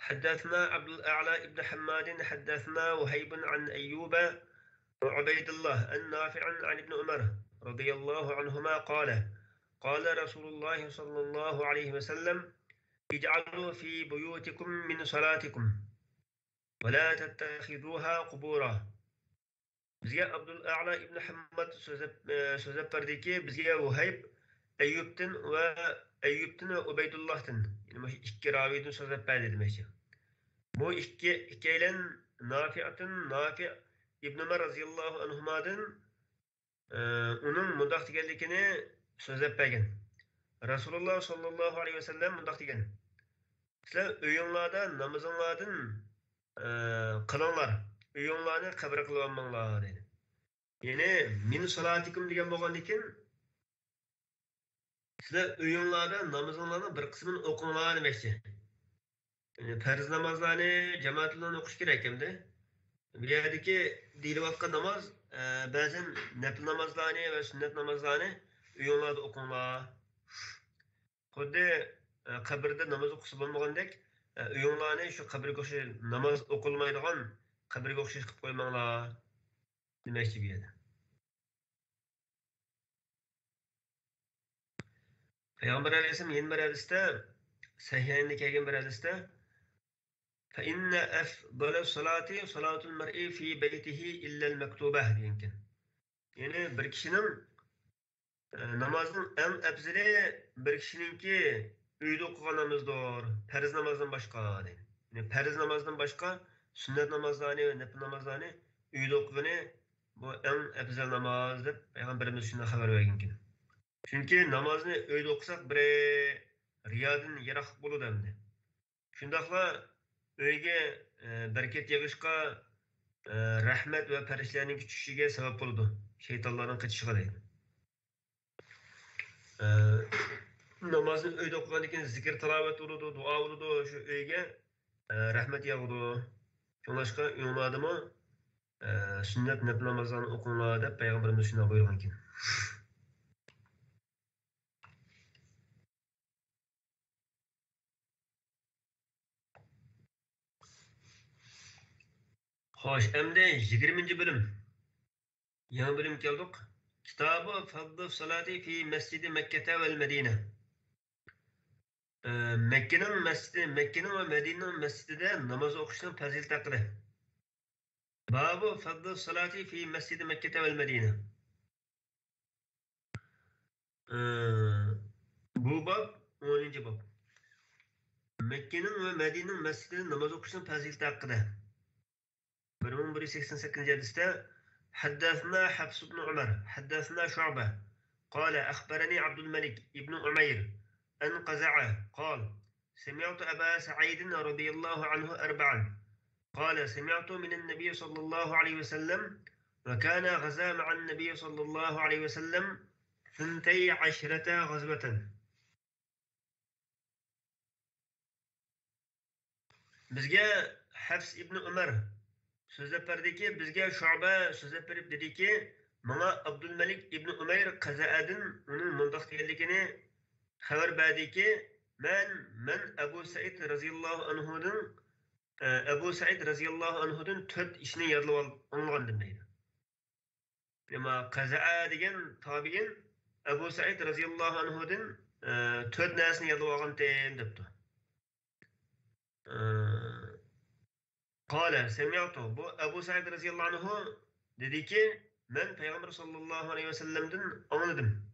حدثنا عبد الأعلى ابن حماد حدثنا وهيب عن أيوب وعبيد الله النافع عن ابن عمر رضي الله عنهما قال رسول الله صلى الله عليه وسلم اجعلوا في بيوتكم من صلاتكم ولا تتخذوها قبورا. Bizga Abdul A'la ibn Hammad so'zlab berdiki, bizga Vahib Ayyubdan va Ubaydullahdan, ya'ni ikki raviydan so'zlab berdi demoqchi. Bu ikkilen Nafi ibn Umar radhiyallohu anhumadan uning mundaq deganligini so'zlab bergan. Rasululloh sallallohu alayhi vasallam mundaq degan: sizlar uyinglarda namozinglardan qilinglar, uyinglarni qabr qilib olmanglar dedi. Ya'ni min salatikum degan bo'lgandan sizlar uyinglarda namozinglarning bir qismini o'qinglar demoqchi. Yani farz namazlarni jamoat bilan o'qish kerak endi. Bu yerdagi deyilayotgan namoz ba'zan nafl namozlarni va sunnat namozlarni uyinglarda o'qinglar. Xuddi qabrda namoz o'qisa bo'lmagandek, uyinglarni shu qabrga o'xshash namoz o'qilmaydigan qabrga o'xshash qilib qo'ymanglar demoqchi bu yerda. Peygamber Aleyhisselam yeni bir hadiste, Sahih'inde kelgen bir hadiste, فَإِنَّ أَفْضَلَ الصَّلَاةِ صَلَاةُ الْمَرْءِ فِي بَيْتِهِ إِلَّا الْمَكْتُوبَةِ diyenken. Yani bir kişinin namazın en efzeli bir kişininki uyda okugan namazdır. Farz namazdan başka. Yani farz namazdan başka sünnet namazlarını ve nafil namazlarını uyda okuganı bu en efzel namaz deb Peygamberimiz şundan haber vergenken. Çünkü namazını öyle okusak bir riyadan yirak bulu demdi. Şundakla öyge bereket yağışka rahmet ve perişlerinin küçüşüge sebep oldu. Şeytanların kaçışıga değil. Namazını öyle okuganken zikir tilavet oldu, dua oldu, şu öyge rahmet yağdı. Şunlaşka ünladı mı sünnet nefil namazlarını okunlar deb Peygamberimiz şuna buyurganken. Hoş, endi 20. bölüm. Yangi bölüm keldik. Kitabı Fadlı Salati fi Mescidi Mekke'te vel Medine. Mekke'nin ve Medine'nin mescidinde namaz okuşunun fazileti hakkında. Babı Fadlı Salati fi Mescidi Mekke'te vel Medine. Bu bab 10. bab. Mekke'nin ve Medine'nin mescidinde namaz okuşunun fazileti hakkında. 1188 hadiste حدثنا حفص بن عمر حدثنا شعبة قال أخبرني عبد الملك ابن عمير أن قزعه قال سمعت أبا سعيد رضي الله عنه أربعا قال سمعت من النبي صلى الله عليه وسلم وكان غزا مع النبي صلى الله عليه وسلم 12 غزوة. Bizga Hafs ibn Umar so'zlab berdiki, bizga Shu'ba so'zlab berib dediki, menga Abdulmalik ibn Umayr Qaza'dan uning mundaq deganligini xabar berdiki, men Abu Said radhiyallohu anhudan 4 ishni yodlab olgandim deydi. Nima Qaza'a degan tabiin Abu Said radhiyallohu anhudan 4 narsani yodlab olgandim debdi. Kale semi'tu, bu Ebu Said radıyallahu anhu dedi ki, ben Peygamber sallallahu aleyhi ve sellem'den anladım.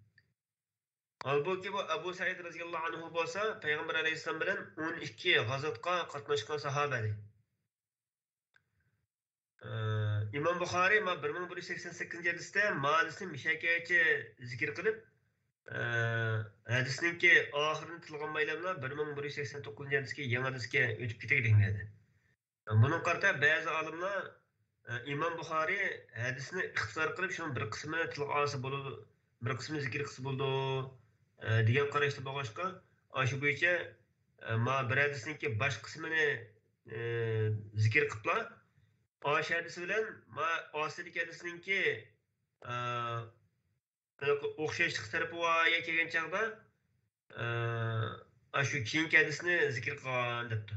Halbuki bu Ebu Said radıyallahu anhu bolsa Peygamber aleyhisselam bilen 12 gazatga katnaşkan sahabeli. İmam Bukhari 1188 hadiste malisini müşakiyatçı zikir kılıp hadisninki ahirini tilgan baylamlar 1189 hadisga yangi hadisga o'tib ketaylik dedi. Bunun qarta bazı alimlar İmam Bukhari hadisini ixtisar qilib şunun bir qismini tilga olsa bo'ladi, bir qismini zikr qilsa bo'ladi degan qarashda bo'lg'ashqa, shu bo'yicha ma bir hadisninki bosh qismini zikr qiliblar. Shu hadis bilan ma ostidagi hadisninki o'xshashlik tarafi voya kelgan chaqda shu keyingi hadisni zikr qilgan debdi.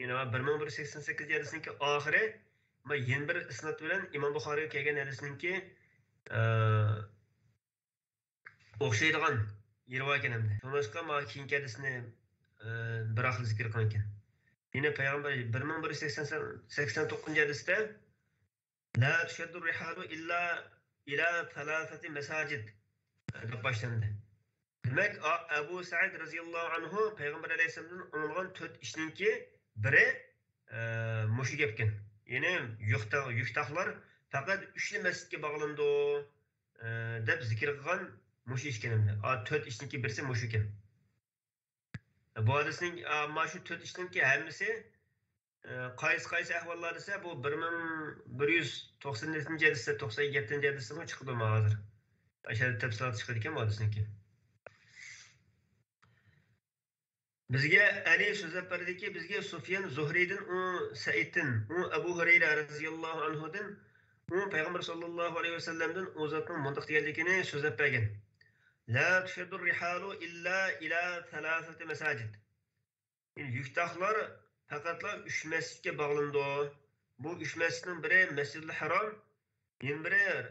Yani 1188 hadisininki ahiri ama yeni bir isnat bilen İmam Buxori'ye kelgan hadisininki o'xshaydigan yeri bor ekan hamda. Shunga ma keyingi hadisni bir xil zikr qilgan ekan. Yine Peygamber 1189 hadisda la tushaddu rihalu illa ila thalathati masajid deb başlandı. Demek Ebu Sa'id radıyallahu anhu Peygamber aleyhisselam'ın onulgan 4 işninki biri muşu gepken. Yani yuktahlar fakat üçlü mescidge bağlandı o deb zikir kılgan muşu işkenimdi. 4 işninki birisi muşu iken. Bu hadisinin ama şu 4 işninki hemmisi qaysi ahvallar ise bu 1197 hadisde 97 hadisde çıkıdı mı hazır. Aşağıda tefsilat çıkıdı iken bu hadisinki. Bizge Ali sözlep berdiki bizge Sufyan Zuhri'den o Sa'id'den o Ebu Hureyre radıyallahu anhu'dan o Peygamber sallallahu aleyhi ve sellem'den o zatın mundaq diyelikini sözlep bergen. La tuşeddur rihalu illa ila thalasati mesacid. Yani yüktahlar fakatla 3 mescidge bağlandı. Bu 3 mescidin biri Mescid-i Haram, yine biri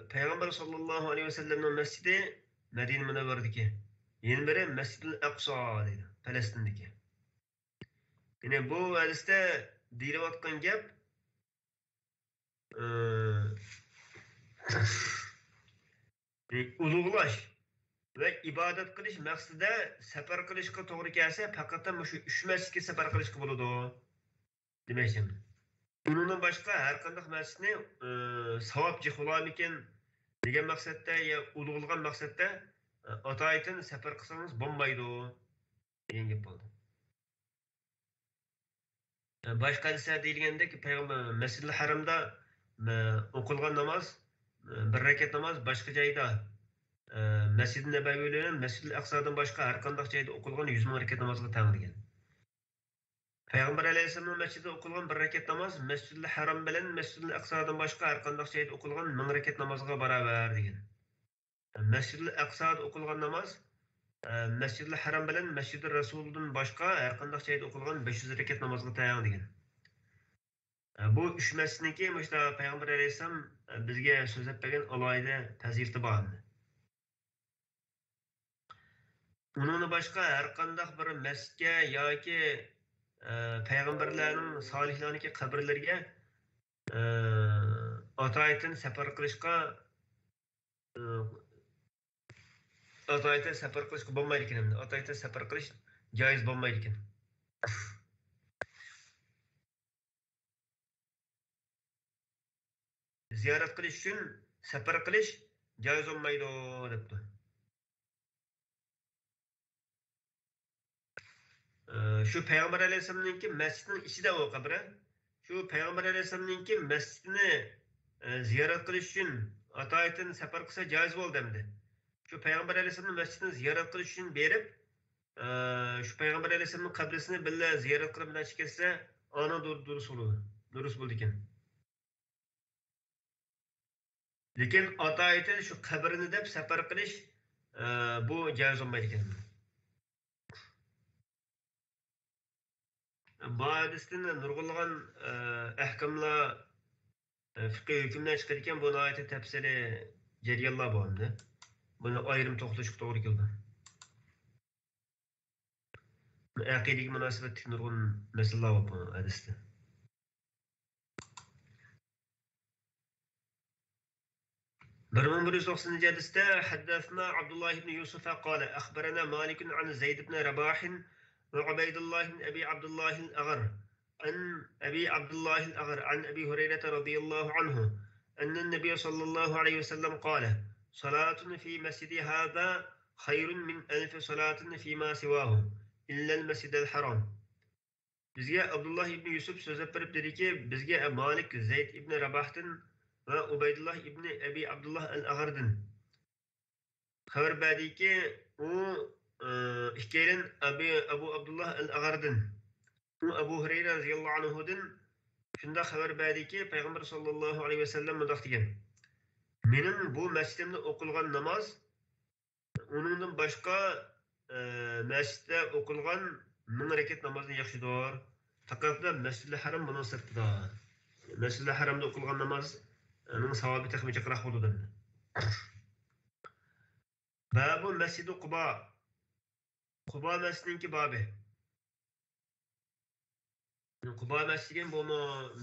Peygamber sallallahu aleyhi ve sellem'in mescidi Medine Münevver'deki. Yine biri Mescid-i Aqsa deydi. Palestin'deki. Yani bu hadiste deyilayotgan gap ulug'lash ve ibadet qilish maqsadida safar qilishga to'g'ri kelsa faqat shu 3 masjidga safar qilishga bo'ladi demoqchiman. Bundan boshqa har qanday masjidni savob jiholarmikin degan maqsadda ya ulug'lagan maqsadda atoyitin safar qilsangiz bo'lmaydi degan gap bo'ldi. Başka hadisler deyilgandek Peygamber Mescid-i Haram'da o'qilgan namoz bir rakat namoz boshqa joyda Mescid-i Nebaviydan Mescid-i Aqsodan boshqa har qanday joyda o'qilgan 100 ming rakat namozga teng degan. Peygamber alayhisolamning masjidida o'qilgan bir rakat namoz Mescid-i Haram bilan Mescid-i Aqsodan boshqa har qanday joyda o'qilgan 1000 rakat namozga barobar degan. Mescid-i Aqsoda o'qilgan namoz Mescid-i Haram bilan Mescid-i Rasul'dan boshqa har qanday joyda o'qilgan 500 rakat namozga teng degan. Bu 3 mescidniki mushta Peygamber alayhisolam bizga so'zlab bergan alohida tazifati bor. Undan boshqa har qanday bir masjidga yoki payg'ambarlarning solihlarniki qabrlariga atoyitin safar qilishga bo'lmaydi ekan. Atoyitin safar qilish joiz bo'lmaydi ekan. Ziyorat qilish uchun safar qilish joiz bo'lmaydi debdi. Şu Peygamber Aleyhisselam'ınki mescidin içinde o kabri. Şu Peygamber Aleyhisselam'ınki mescidini ziyaret kılış için atayetin sefar kısa caiz oldu demdi. Şu Peygamber Aleyhisselam'ın mescidini ziyaret kılış için berip şu Peygamber Aleyhisselam'ın kabrisini bile ziyaret kılıp bilen çıketse ana durus buldu iken. Lekin atayetin şu kabrini dep sefar kılış bu caiz olmaydı iken. Bu hadisden nurgulgan ahkamlar fiqh hükümler çıkarken bu ayeti tefsiri ceriyallah bağımdı. Bunu ayrım toxtuşuk doğru kıldı. Aqidik münasebetlik nurgun meseleler var bu hadiste. برمن بريس وقسن جادستا حدثنا عبد الله بن يوسف قال أخبرنا مالك عن زيد بن رباح وعبيد الله بن أبي عبد الله الأغر عن أبي عبد الله الأغر عن أبي هريرة رضي الله عنه أن النبي صلى الله عليه وسلم قال صلاة في مسجد هذا خير من 1000 صلاة فيما سواه إلا المسجد الحرام. Bizge Abdullah ibn Yusuf sözep verip dedi ki bizge Malik Zeyd ibn Rabah'tan ve Ubeydullah ibn Ebi Abdullah el-Aghar'dan haber verdi ki o İkkerin Abu Abdullah el-Aghar'dan o Ebu Hureyre radıyallahu anhu'dan şunda haber verdi ki Peygamber sallallahu aleyhi ve sellem mudaq degan. Menin bu mescidimde okulgan namaz onundan başka mescidde okulgan 1000 rakat namazdan yaxşıdır. Fakat da Mescid-i Haram bunun sırtında. Mescid-i Haram'da okulan namazın savabı tekmece kırak oldu. Babu Mescid-i Kuba. Kuba Mescid'inki babı. Kuba Mescid'in bu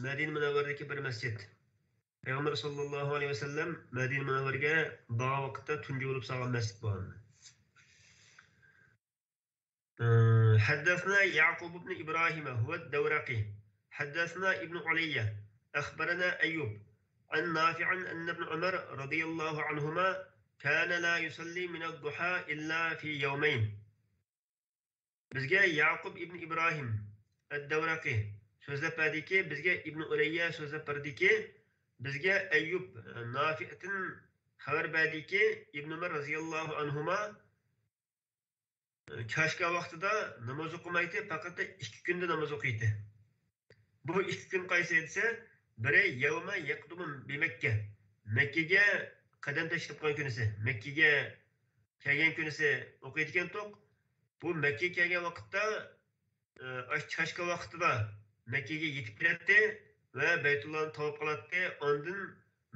Medine Münevver'deki bir mescid. Peygamber sallallahu aleyhi ve sellem Medine Münevver'e bağ vakitte tuncu olup sağlam mescid bu. حدثنا يعقوب بن إبراهيم هو الدورقي حدثنا ابن علية أخبرنا أيوب عن نافع أن ابن عمر رضي الله عنهما كان لا يصلي من الضحى إلا في يومين. Bizga Yaqub ibn İbrahim ad-Davraqiy so'zlab berdiki, bizga ibn Ulayya so'zlab berdiki, bizga Ayyub Nafi'dan xabar berdiki, ibn Umar radhiyallohu anhuma Çarşka vaqtida namoz o'qimaydi, faqat 2 kunda namoz o'qiydi. Bu 2 kun qaysi desa, biri yawma yaqdumun bi Makka. Makkaga qadam tashlab qo'ygan kunisi, Makkaga kelgan kunisi o'qiydigan to'q. Bu Makkaga kelgan vaqtda Çarşka vaqtida Makkaga yetib keladi va Baytullohni tavaf qiladi. Ondan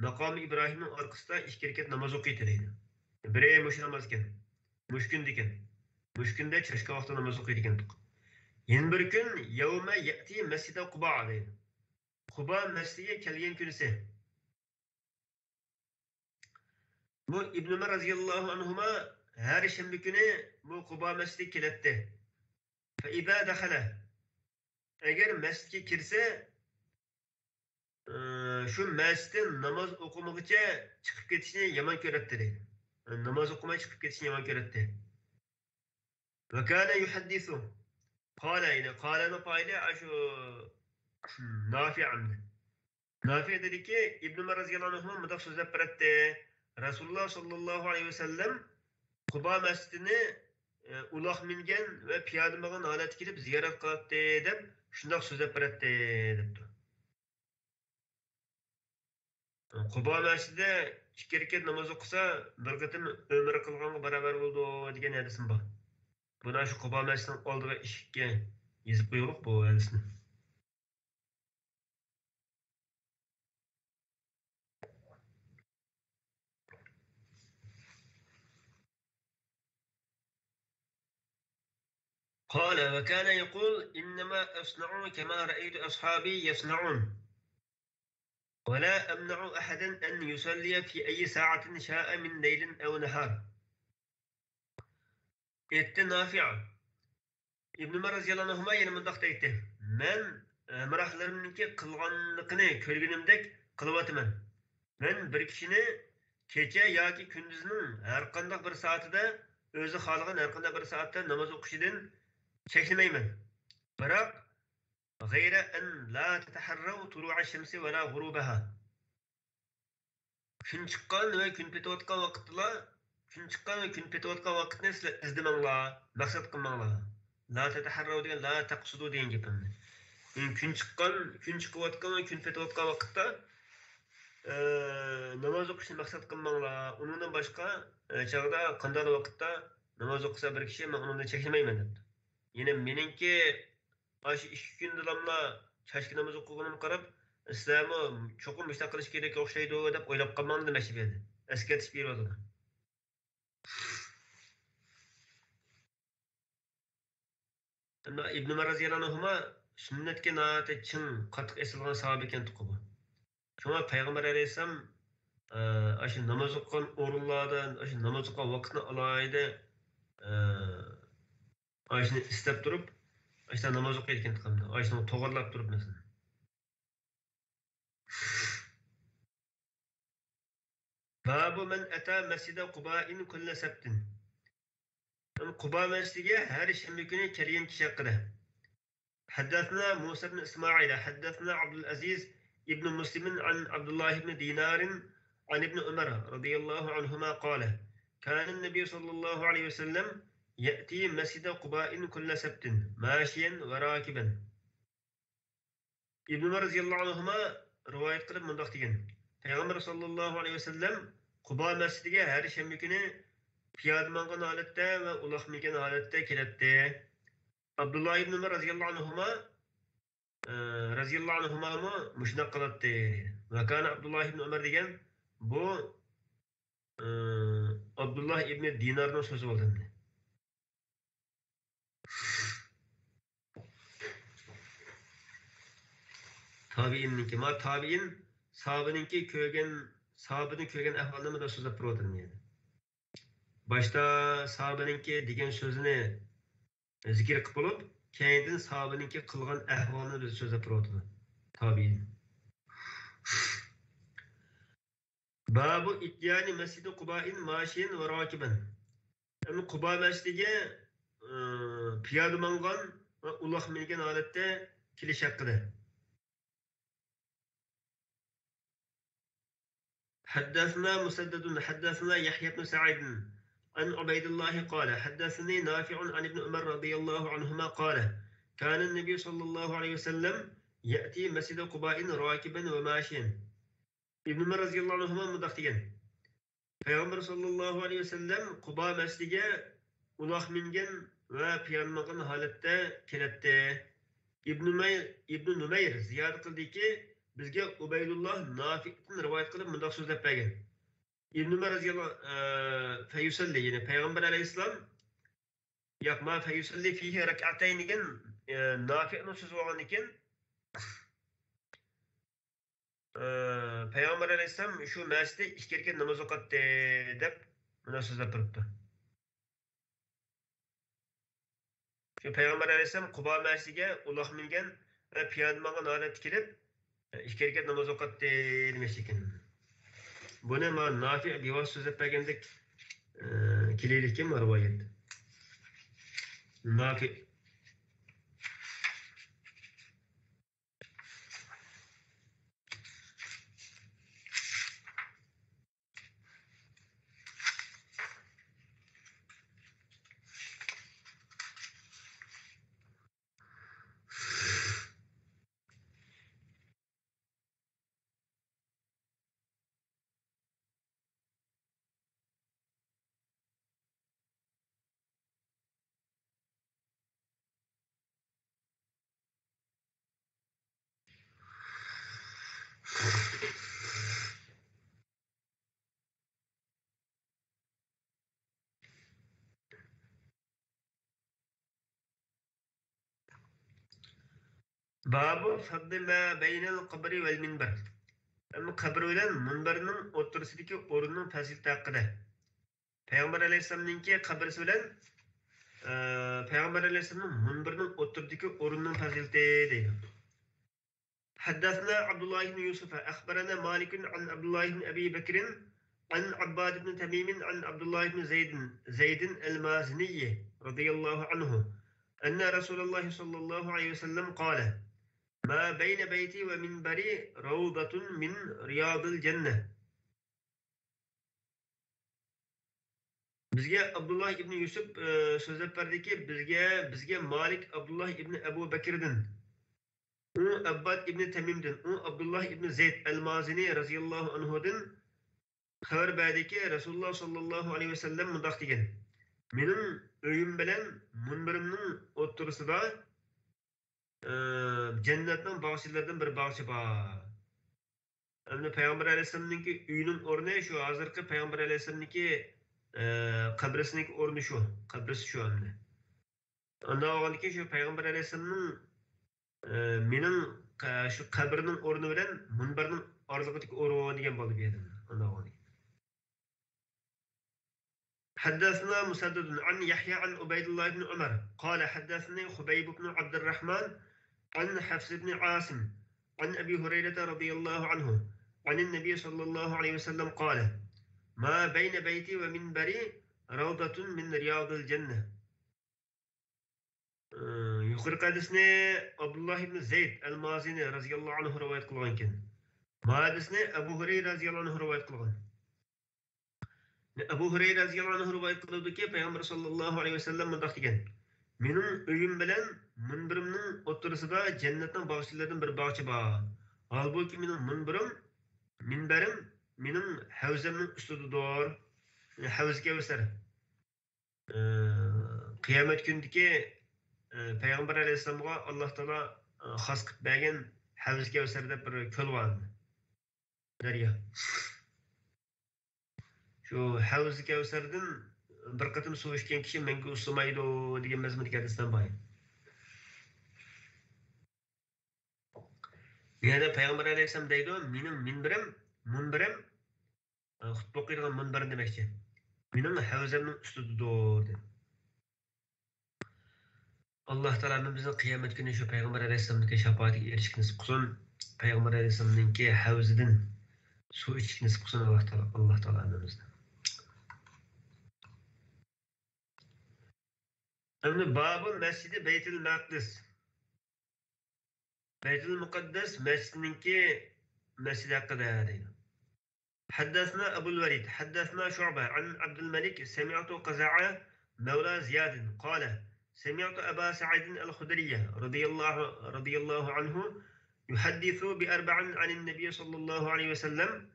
maqomi Ibrohimning orqasida 2 rakat namoz o'qiydi deydi. Biri mush namoz ekan. Mush kun ekan. Mush kunda Çarşka vaqtida namoz o'qiydigan to'q. Yeni bir gün yevme ye'ti mescide Kuba deydi. Kuba mescidiga kelgan kunisi. Bu İbn Ömer radhiyallohu anhuma her shanba kuni bu Kuba mescidiga keladi. Fa idza dakhala agar masjidga kirsa, shu masjiddan namoz o'qimaguncha chiqib ketishni yomon ko'radi deydi. Namoz o'qimay chiqib ketishni yomon ko'radi. Va kana yuhaddithu Qala faili ashu Nafi'amdi. Nafi dedi ki İbn Ömer radhiyallohu anhu mudaf so'zlab beradi. Rasululloh sallallohu alayhi vasallam Quba masjidini uloq mingan va piyoda bo'lgan holatda kelib ziyorat qiladi deb shundoq so'zlab beradi debdi. Quba masjidida 2 rakat namoz o'qisa, bir qatim umra qilganga barobar bo'ldi degan hadisim bor. Buna shu Quba masjidining oldiga eshikka yozib qo'ydik bu hadisni. قال وكان يقول إنما أصنع كما رأيت أصحابي يصنعون ولا أمنع أحدا أن يصلي في أي ساعة شاء من ليل أو نهار. etti Nafi'a. İbn Ömer radhiyallohu anhuma yana mundaq deydi. Men mirahlarimniki qilganligini ko'rganimdek qilyapman. Men bir kishini kecha yoki kunduzning har qanday bir soatida o'zi xohlagan har qanday bir soatda namoz o'qishidan cheklamayman. Biroq g'ayra an la tataharraw turu'a shamsi va la ghurubaha. Kun chiqqan va kun petayotgan vaqtda kun chiqqan va kun petayotgan vaqtni sizlar izlamanglar, maqsad qilmanglar. La tataharraw degan la taqsudu degan gapimni. Kun chiqayotgan va kun petayotgan vaqtda namoz o'qishni maqsad qilmanglar. Undan boshqa chog'da qanday vaqtda namoz o'qisa bir kishi men undan cheklamayman debdi. Yine meningki aşı 2 kun dilamla chashki namoz o'qiganimga qarab, İslamı cho'qim ishlar qilish kerak o'xshaydi deb o'ylab qolmanglar demoqchi berdi. Eskartish berdi. İbn Ömer radhiyallohu anhuma sunnatga noati chin qattiq esilgan sahoba ekan bu. Shunga payg'ambar alayhisalom aşı namoz o'qigan o'rinlardan, aşı namoz o'qigan vaqtni alayida aşını istab turib, aşda namoz o'qiydi ekan qamda. Aşını to'g'irlab turib mesela. Babu men ata mescide Quba'in kulle sabtin. Quba mescidiga har shanba kuni kelgan kishi haqida. حدثنا موسى بن إسماعيل حدثنا عبد العزيز ابن مسلم عن عبد الله بن دينار عن ابن عمر رضي الله عنهما قال كان النبي صلى الله عليه وسلم يأتي مسجد قباء كل سبت ماشيا وراكبا. ابن عمر رضي الله عنهما رواية قلب من ضغطين Peygamber sallallahu aleyhi ve sellem Quba mescidiga her shanba kuni piyoda mangan holatda va uloq mingan holatda keladi. Abdullah ibn Umar radhiyallohu anhuma radhiyallohu anhuma mushunaq qiladi. Va kana Abdullah ibn Umar degan bu Abdullah ibn Dinarning so'zi bo'ldi. Tabiinniki ma tabiin sahabeninki sahabeni ko'rgan ahvolni da so'zlab turadi yani. Başta sahabeninki degan so'zini zikr qilib bo'lib, keyin sahabeninki qilgan ahvolni so'zlab turadi. Tabiin. Babu ityani masjidi Quba'in mashin va rakiban. Yani Quba masjidiga piyoda mangan va uloq mingan holatda kelish haqida. حدثنا مسدد حدثنا يحيى بن سعيد عن عبيد الله قال حدثني نافع عن ابن عمر رضي الله عنهما قال كان النبي صلى الله عليه وسلم يأتي مسجد قباء راكبا وماشيا. ابن عمر رضي الله عنهما مدقتين Peygamber sallallahu aleyhi ve sellem Quba mescide uloq mingan ve piyanmagan holatda kelatdi. İbn Numayr ziyod qildiki, bizga Ubaydulloh Nafi'dan rivoyat qilib bundoq so'zlab bergan. İbn Umar radhiyallohu fayusalli, ya'ni Payg'ambar alayhissalom yo'qma fayusalli fihi rak'atayn degan Nafi'ning so'zi bo'lgan ekan. Payg'ambar alayhissalom shu masjidda ikki rakat namoz o'qitdi deb mana so'zlab turibdi. Shu Payg'ambar alayhissalom Quba masjidiga uloq mingan va piyoda mangan holatda kelib ikki rakat namoz o'qitdi demoqchi ekan. Buni men Nafi' bevos so'zlab bergandek keleylikkim rivoyat. Nafi' Babu fadli ma beynel qabri vel minber. Ama qabr bilan minberning o'rtasidagi o'rinning fazilati haqida. Payg'ambar alayhissalomning qabrisi bilan Payg'ambar alayhissalomning minberning o'rtasidagi o'rinning fazilati deydi. حدثنا عبد الله بن يوسف أخبرنا مالك عن عبد الله بن أبي بكر عن عباد بن تميم عن عبد الله بن زيد المازني رضي الله عنه أن رسول الله صلى الله عليه وسلم قال ما بين بيتي ومنبري روضة من رياض الجنة. Bizga Abdullah ibn Yusuf so'zlab berdiki, bizga Malik Abdullah ibn Abu Bakrdan, u Abbad ibn Tamimdan, u Abdullah ibn Zayd al-Mazini radhiyallohu anhudan xabar berdiki, Rasululloh sallallohu alayhi vasallam mundaq degan: "Mening uyim bilan munbirimning o'rtasida jannatning bog'chalaridan bir bog'cha bor." Endi Payg'ambar alayhisolamning uyining o'rni shu hozirgi Payg'ambar alayhisolamning qabrisining o'rni shu, qabrisi shu endi. Unda olganki shu Payg'ambar alayhisolamning mening shu qabrining o'rni bilan munbarning oralig'idagi o'rin degan bo'lib edi. Unda olgan. حدثنا مسدد عن يحيى عن عبيد الله بن عمر قال حدثني خبيب بن عبد الرحمن عن حفص بن عاصم عن أبي هريرة رضي الله عنه عن النبي صلى الله عليه وسلم قال ما بين بيتي ومنبري روضة من رياض الجنة. Yuqorqi hadisni Abdullah ibn Zayd al-Mazini radhiyallohu anhu rivoyat qilgan ekan. Bu hadisni Abu Hurayra radhiyallohu anhu rivoyat qilgan. Abu Hurayra radhiyallohu anhu rivoyat qildiki, Payg'ambar sallallohu alayhi vasallam bunday degan: "Mening uyim bilan munbirimning o'rtasida jannatning bog'chalaridan bir bog'cha bor. Halbuki mening minbarim mening havzamning ustidadir." Havz Kevsar. Qiyomat kunidagi Payg'ambar alayhisolamga Alloh taolo xos qilib bergan Havz Kevser deb bir ko'l bor. Daryo. Shu Havz Kevserdan bir qatim suv ichgan kishi menga usumaydi degan mazmundagi hadisdan bor. Yana Payg'ambar alayhisalom deydi, mening munbirim xutba o'qiydigan munbirim demoqchi. Mening havzamning ustidadir dedi. Allah Teala bizni qiyomat kuni shu Payg'ambar alayhisalomning shafoatiga erishishni nasib qilsin. Payg'ambar alayhisalomning havzidan suv ichishni nasib qilsin Allah Teala bizni. Endi babul masjidi Beytul Maqdis. Beytul Muqaddas masjidinki masjid haqida deydi. حدثنا أبو الوليد حدثنا شعبة عن عبد الملك سمعت قزعة مولى زياد قال سمعت أبا سعيد الخدري رضي الله عنه يحدث بأربع عن النبي صلى الله عليه وسلم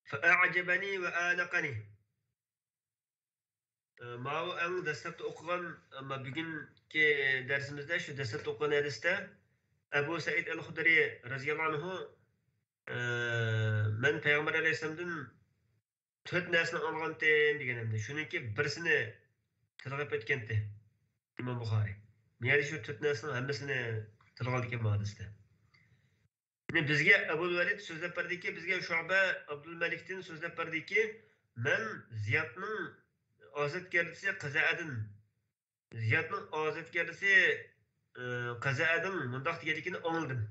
فأعجبني وآنقني ما هو أن دستت أقوان ما بيجن كي درس مزدا شو دستت أقوان هذا أبو سعيد الخدري رضي الله عنه من Peygamber Aleyhisselam'dan 4 narsani olgandim deganimda. Shuningki birisini tilg'ab o'tgandi Imom Buxoriy. Meni shu 4 narsani hammasini tilga oldi ekan hadisda. Yine bizga Abul Valid so'zlab berdiki, bizga Shu'ba Abdul Malikdan so'zlab berdiki, men Ziyodning ozodgarlisi Qaza'dan Ziyodning ozodgarlisi Qaza'dan mundaq deganligini angladim.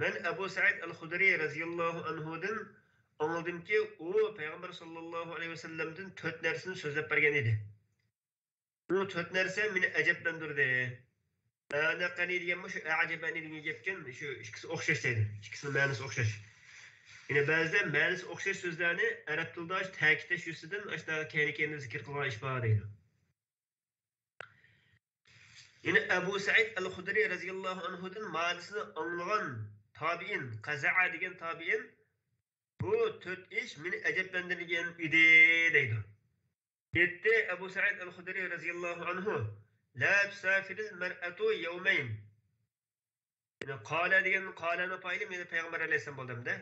Ben Ebu Sa'id el-Hudri radıyallahu anhu'dan anladım ki o Peygamber sallallahu aleyhi ve sellem'den 4 nersini sözlep bergen idi. O 4 nerse beni aceplendirdi. Ne qani degan şu acebani degan gapken şu ikkisi o'xshash deydi. İkisinin ma'nosi o'xshash. Yine ba'zida ma'nosi o'xshash so'zlarni arab tilida ta'kidlash yusidan ashta keyin zikr qilgan ish bor deydi. Yine Ebu Sa'id el-Hudri radıyallahu anhu'dan ma'nosini anglagan tabi'in, Qaza'a degan tabi'in bu 4 ish meni ajablantirgan edi deydi. Yetti Ebu Sa'id el-Hudri radıyallahu anhu la tusafiril mar'atu yawmayn. Yani qala degan qalani payli meni Peygamber aleyhisselam bo'ldimda.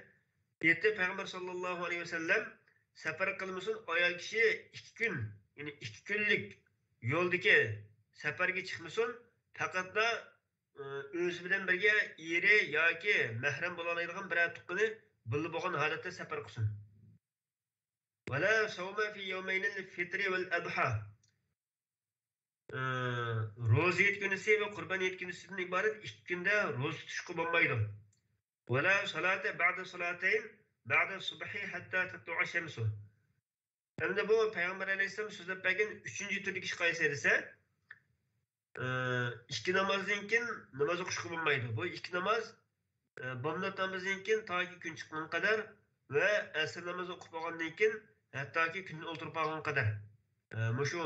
Yetti Peygamber sallallahu aleyhi ve sellem safar qilmasin ayol kishi 2 kun, yani 2 kunlik yo'ldagi safarga chiqmasin, faqat da o'zi bilan birga eri yoki mahram bo'laoladigan biror tuqqani birga bo'lgan holatda safar qilsin. Wala sawma fi yawmaynil fitri wal adha. Ro'za kunisi va qurban kunisidan iborat 2 kunda ro'za tutishga bo'lmaydi. Wala salata ba'da salatayn ba'da subhi hatta tatlu'a shamsu. Endi bu Payg'ambar alayhisalom so'zlab bergan 3-turlik ish qaysi desa, 2 namazdan keyin namoz o'qishga bo'lmaydi. Bu 2 namoz bomdod namozdan keyin toki kun chiqqan qadar va asr namozi o'qib bo'lgandan keyin hattoki kunni o'ltirib qolgan qadar. Shu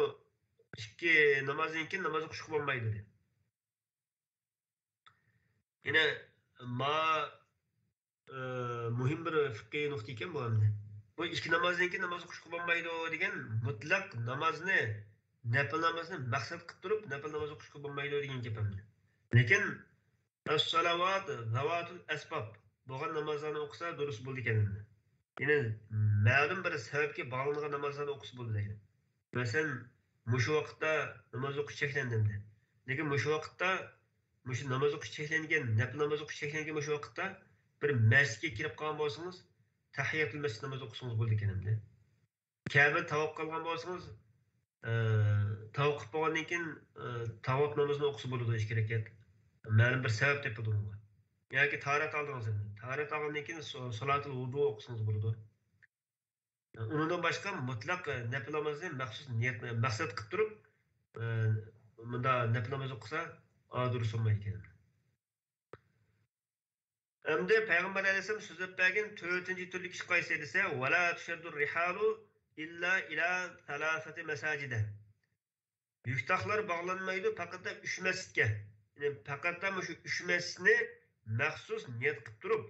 2 namozdan keyin namoz o'qishga bo'lmaydi dedi. Yine muhim bir fiqhiy nuqta ekan bu hamda. Bu 2 namozdan keyin namoz o'qishga bo'lmaydi degan mutlaq namozni nafil namozni maqsad qilib turib nafil namoz o'qishga bo'lmaydi degan gap hamda. Lekin as-salawat zawatul asbab bo'lgan namozlarni o'qisa durust bo'ldi ekan. Yine ma'lum bir sababga bog'langan namozlarni o'qisa bo'ldi deydi. Masalan, mushu vaqtda namoz o'qish cheklandimdi. Lekin mushu vaqtda mushu namoz o'qish cheklangan, nafil namoz o'qish cheklangan mushu vaqtda bir masjidga kirib qolgan bo'lsangiz, tahiyatul masjid namoz o'qisangiz bo'ldi ekan hamda. Ka'ba tavof qilgan bo'lsangiz, tavof bo'lgandan keyin tavof namozini o'qisa bo'ladi ish kerak. Ma'lum bir sabab topildi bunga. Yoki tahorat oldingiz endi. Tahorat olgandan keyin salotul vudu o'qisangiz bo'ladi. Undan boshqa mutlaq nafil namozni maxsus niyat maqsad qilib turib, bunda nafil namoz o'qisa, durust bo'lmaydi ekan. Endi Payg'ambar alayhisalom so'zlab bergan 4-turlik ish qaysi desa, "Wala tushaddur rihalu illa ila salasati masajida." Yuktaxlar bog'lanmaydi faqat 3 masjidga. Yani faqat shu 3 masjidni maxsus niyat qilib turib,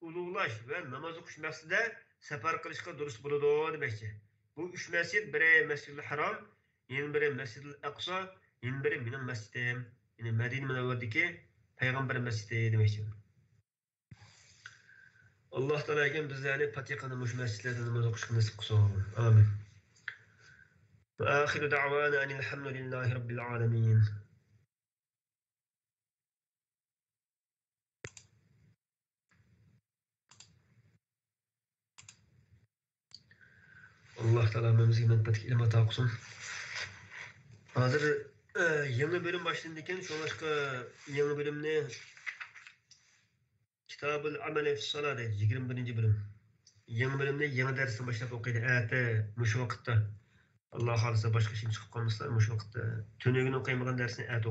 ulug'lash va namoz o'qish maqsadida safar qilishga durust bo'ladi demoqchi. Bu 3 masjid biri Masjidul Harom, yana biri Masjidul Aqso, yana biri mening masjidim. Yani Medine Münevver'deki Peygamber mescidi demek. Allah Teala egen bizlerni patiqani mush mescitlerden namaz o'qishga nasib qilsin. Amin. Ve ahiru da'vana enilhamdülillahi rabbil alamin. Allah Teala memizga manfaatli ilm ato qilsin. Hozir yangi bölüm başlandı ekan, şoňlaşqa yangi bölümni Kitabul Amel fi Salat 21. bölüm. Yangi bölümde yangi dersni boshlab o'qiydi. Ata mush vaqtda. Allah xolisa boshqa ishim chiqib qolmasa mush vaqtda. Tönügün o'qiymagan dersni ata